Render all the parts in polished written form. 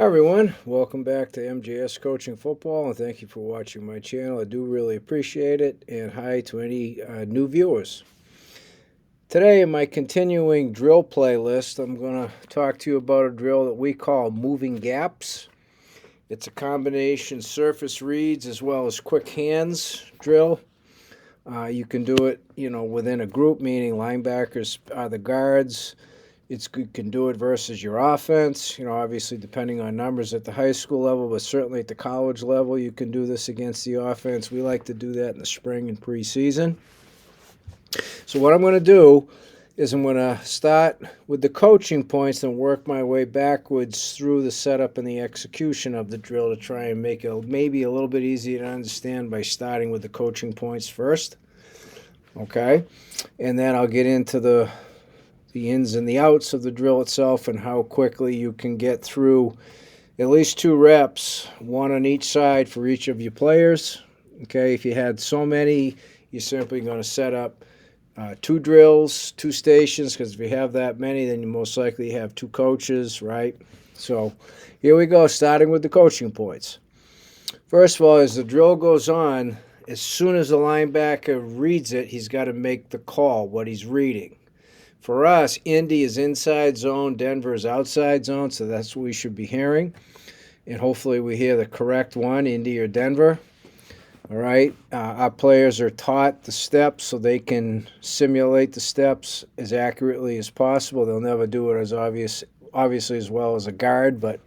Hi everyone, welcome back to MJS Coaching Football, and thank you for watching my channel. I do really appreciate it, and hi to any new viewers. Today in my continuing drill playlist, I'm going to talk to you about a drill that we call moving gaps. It's a combination surface reads as well as quick hands drill. You can do it, within a group, meaning linebackers are the guards. You can do it versus your offense, obviously depending on numbers at the high school level, but certainly at the college level, you can do this against the offense. We like to do that in the spring and preseason. So what I'm going to do is I'm going to start with the coaching points and work my way backwards through the setup and the execution of the drill to try and make it maybe a little bit easier to understand by starting with the coaching points first. Okay? And then I'll get into the ins and the outs of the drill itself and how quickly you can get through at least 2 reps, one on each side for each of your players. Okay, if you had so many, you're simply going to set up 2 drills, 2 stations, because if you have that many, then you most likely have 2 coaches, right? So here we go, starting with the coaching points. First of all, as the drill goes on, as soon as the linebacker reads it, he's got to make the call, what he's reading. For us, Indy is inside zone, Denver is outside zone, so that's what we should be hearing. And hopefully we hear the correct one, Indy or Denver. All right, our players are taught the steps so they can simulate the steps as accurately as possible. They'll never do it as obviously as well as a guard, but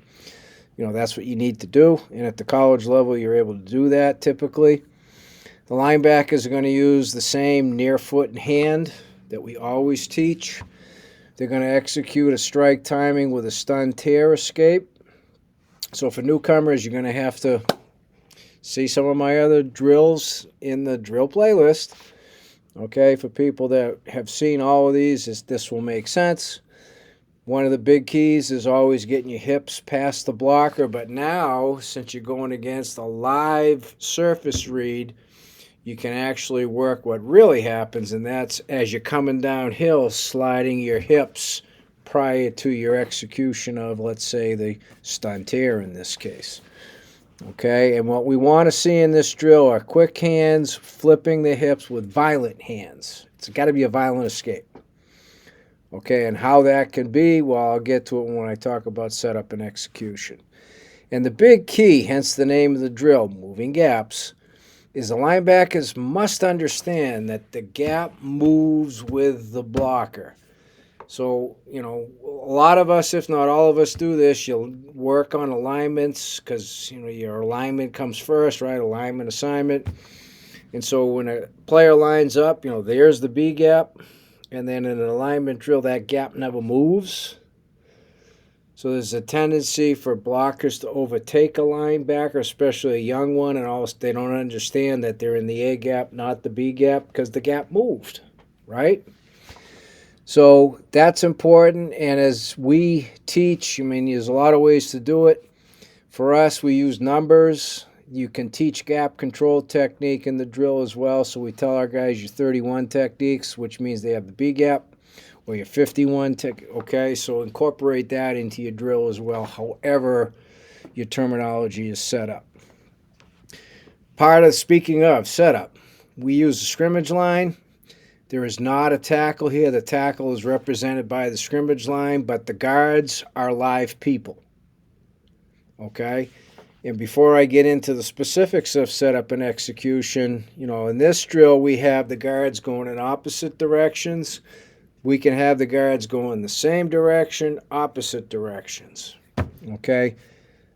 that's what you need to do. And at the college level, you're able to do that typically. The linebackers are going to use the same near foot and hand that we always teach. They're going to execute a strike timing with a stun tear escape. So for newcomers, you're going to have to see some of my other drills in the drill playlist. Okay, for people that have seen all of these, this will make sense. One of the big keys is always getting your hips past the blocker, but now, since you're going against a live surface read, you can actually work what really happens, and that's as you're coming downhill, sliding your hips prior to your execution of, let's say, the stun tear in this case. Okay, and what we want to see in this drill are quick hands, flipping the hips with violent hands. It's got to be a violent escape. Okay, and how that can be, well, I'll get to it when I talk about setup and execution. And the big key, hence the name of the drill, moving gaps, is the linebackers must understand that the gap moves with the blocker. So, a lot of us, if not all of us, do this. You'll work on alignments because, your alignment comes first, right? Alignment assignment. And so when a player lines up, there's the B gap. And then in an alignment drill, that gap never moves. So there's a tendency for blockers to overtake a linebacker, especially a young one, and also they don't understand that they're in the A gap, not the B gap, because the gap moved, right? So that's important, and as we teach, there's a lot of ways to do it. For us, we use numbers. You can teach gap control technique in the drill as well, so we tell our guys your 31 techniques, which means they have the B gap, or your 51 okay, so incorporate that into your drill as well, however your terminology is set up. Speaking of setup, we use the scrimmage line. There is not a tackle here. The tackle is represented by the scrimmage line, but the guards are live people. Okay? And before I get into the specifics of setup and execution, in this drill we have the guards going in opposite directions. We can have the guards go in the same direction, opposite directions. Okay?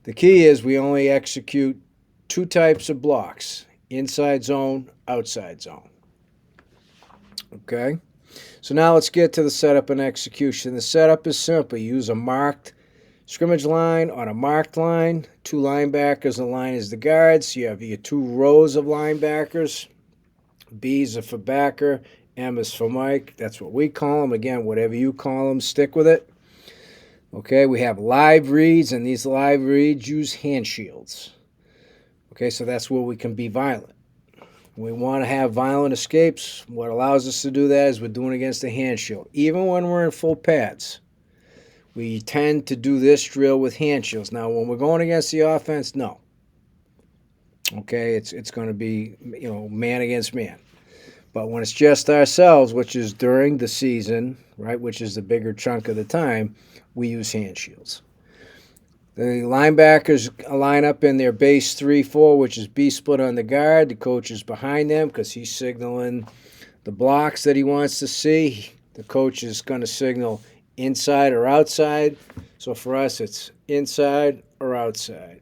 The key is we only execute 2 types of blocks, inside zone, outside zone. Okay? So now let's get to the setup and execution. The setup is simple. You use a marked scrimmage line on a marked line. 2 linebackers. The line is the guards. You have your 2 rows of linebackers. B's are for backer. M is for Mike. That's what we call them. Again, whatever you call them, stick with it. Okay, we have live reads, and these live reads use hand shields. Okay, so that's where we can be violent. We want to have violent escapes. What allows us to do that is we're doing against a hand shield. Even when we're in full pads, we tend to do this drill with hand shields. Now, when we're going against the offense, no. Okay, it's going to be, man against man. But when it's just ourselves, which is during the season, right, which is the bigger chunk of the time, we use hand shields. The linebackers line up in their base 3-4, which is B-split on the guard. The coach is behind them because he's signaling the blocks that he wants to see. The coach is going to signal inside or outside. So for us, it's inside or outside.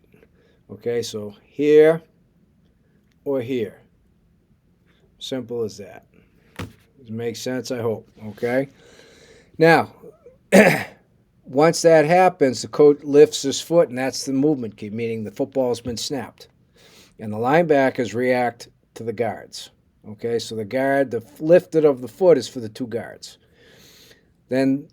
Okay, so here or here. Simple as that. Does it make sense? I hope. Okay. Now, once that happens, the coach lifts his foot, and that's the movement key, meaning the football's been snapped. And the linebackers react to the guards. Okay, so the lifted of the foot is for the two guards. Then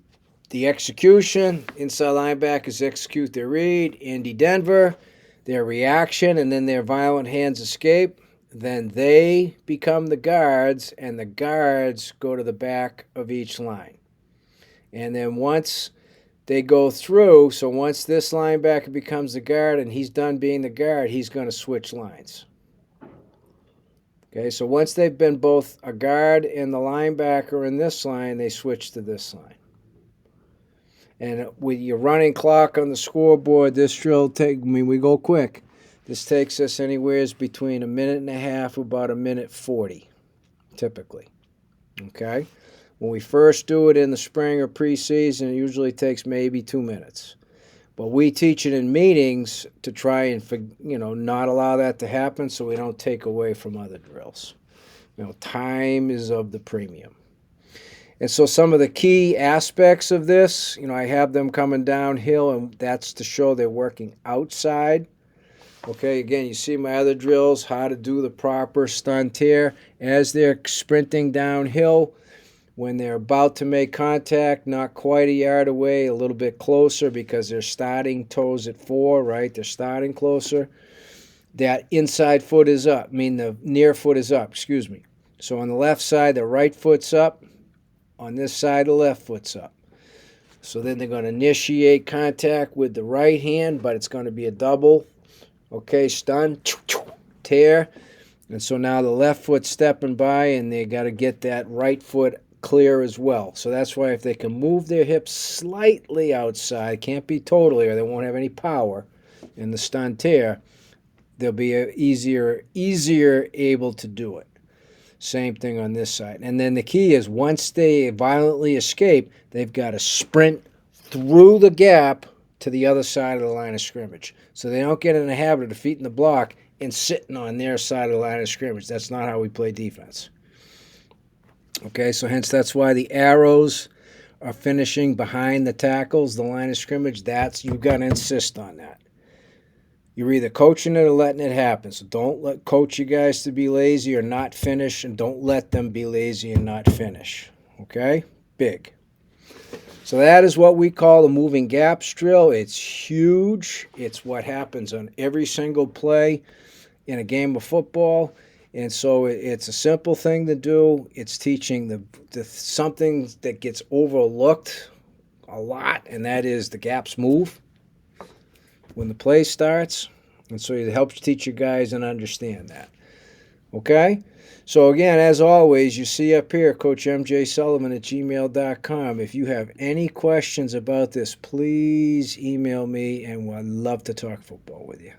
the execution, inside linebackers execute their read. Andy Denver, their reaction, and then their violent hands escape. Then they become the guards, and the guards go to the back of each line. And then once they go through, so once this linebacker becomes the guard and he's done being the guard, he's going to switch lines. Okay, so once they've been both a guard and the linebacker in this line, they switch to this line. And with your running clock on the scoreboard, this drill we go quick. This takes us anywhere between a minute and a half, about a minute 40, typically. Okay? When we first do it in the spring or preseason, it usually takes maybe 2 minutes. But we teach it in meetings to try and, not allow that to happen so we don't take away from other drills. Time is of the premium. And so some of the key aspects of this, I have them coming downhill, and that's to show they're working outside. Okay, again, you see my other drills, how to do the proper stun tear as they're sprinting downhill. When they're about to make contact, not quite a yard away, a little bit closer because they're starting toes at 4, right? They're starting closer. That inside foot is up, the near foot is up, So on the left side, the right foot's up. On this side, the left foot's up. So then they're going to initiate contact with the right hand, but it's going to be a double. Okay, stun, tear. And so now the left foot's stepping by, and they got to get that right foot clear as well. So that's why if they can move their hips slightly outside, can't be totally, or they won't have any power in the stun tear, they'll be easier able to do it. Same thing on this side. And then the key is once they violently escape, they've got to sprint through the gap to the other side of the line of scrimmage. So they don't get in the habit of defeating the block and sitting on their side of the line of scrimmage. That's not how we play defense. Okay, so hence that's why the arrows are finishing behind the tackles, the line of scrimmage. You've got to insist on that. You're either coaching it or letting it happen. So don't coach you guys to be lazy or not finish, and don't let them be lazy and not finish. Okay? Big. So that is what we call the moving gaps drill. It's huge. It's what happens on every single play in a game of football. And so it's a simple thing to do. It's teaching the something that gets overlooked a lot, and that is the gaps move when the play starts. And so it helps teach you guys and understand that. Okay? So again, as always, you see up here, CoachMJSullivan@gmail.com. If you have any questions about this, please email me, and I'd love to talk football with you.